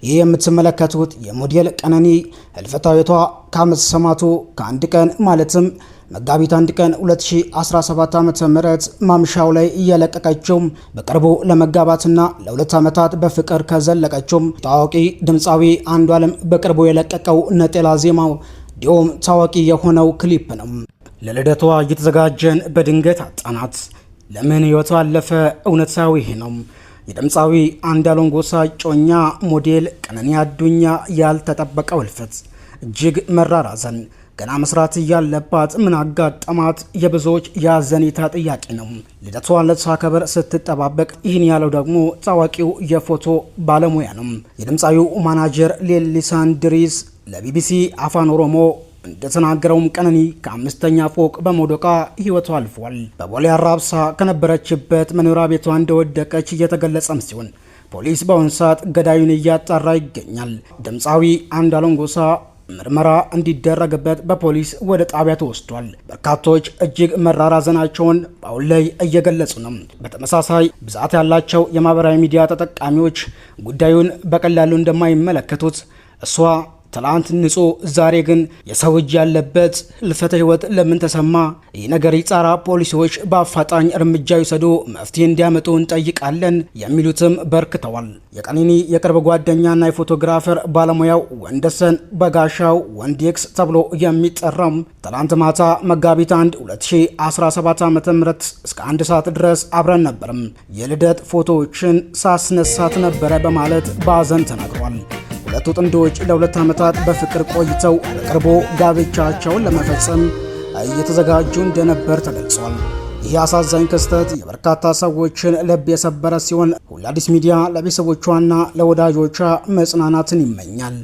ይህ የምትመለከቱት የሞዴል ቀነኒ ህልፈተ ሕይወቷ ከመሰማቱ ከአንድ ቀን ማለትም መጋቢት 1 ቀን 2017 ዓ.ም ማምሻው ላይ እየለቀቀችው በቅርቡ ለመጋባትና ለ2 ዓመታት በፍቅር ከዘለቀችው ታዋቂ ድምፃዊ አንዷለም በቅርቡ የለቀቀው ነጠላ ዜማው ዲዮም ታዋቂ የሆነው ክሊፕ ነው። ለልደቷ እየተዘጋጀን በድንገት አጣናት። ለምን ሕይወቷ አለፈ? እውነታው ይሄ ነው። የድምፃዊ አንዷለም ጎሳ ጮኛ ሞዴል ቀነኒ አዱኛ ያልተጠበቀው ህልፈት እጅግ መራር ሐዘን። ገና መስራት እያለባት ምን አጋጠማት? የብዙዎች የሐዘኔታ ጥያቄ ነው። ልደቷን ልታከብር ስትጠባበቅ ይህን ያለው ደግሞ ታዋቂው የፎቶ ባለሙያ ነው። የድምፃዊው ማናጀር ሌሊሳ እንድሪስ ለቢቢሲ አፋን ኦሮሞ እንደተናገረውም ቀነኒ ከ5ኛ ፎቅ በመውደቋ ህይወቷ አልፏል። በቦሌ አራብሳ ከነበረችበት መኖሪያ ቤቷ እንደወደቀች እየተገለጸም ሲሆን ፖሊስ በአሁኑ ሰዓት ገዳዩን እያጣራ ይገኛል። ድምፃዊ አንዷለም ጎሳ ምርመራ እንዲደረግበት በፖሊስ ወደ ጣቢያ ተወስዷል። በርካቶች እጅግ መራር ሐዘናቸውን በአሁን ላይ እየገለጹ ነው። በተመሳሳይ ብዛት ያላቸው የማህበራዊ ሚዲያ ተጠቃሚዎች ጉዳዩን በቀላሉ እንደማይመለከቱት እሷ ትላንት ንጹህ ዛሬ ግን የሰው እጅ ያለበት ህልፈተ ህይወት ለምን ተሰማ? ይህ ነገር ይጣራ፣ ፖሊሶች በአፋጣኝ እርምጃ ይውሰዱ፣ መፍትሄ እንዲያመጡ እንጠይቃለን የሚሉትም በርክተዋል። የቀነኒ የቅርብ ጓደኛና የፎቶግራፈር ባለሙያው ወንደሰን በጋሻው ወንዴክስ ተብሎ የሚጠራው ትላንት ማታ መጋቢት 1 2017 ዓ.ም እስከ 1 ሰዓት ድረስ አብረን ነበርም፣ የልደት ፎቶዎችን ሳስነሳት ነበረ በማለት በሐዘን ተናግሯል። ሁለቱ ጥንዶች ለ2 ዓመታት በፍቅር ቆይተው በቅርቡ ጋብቻቸውን ለመፈጸም እየተዘጋጁ እንደነበር ተገልጿል። ይህ አሳዛኝ ክስተት የበርካታ ሰዎችን ልብ የሰበረ ሲሆን ሁሉ አዲስ ሚዲያ ለቤተሰቦቿና ለወዳጆቿ መጽናናትን ይመኛል።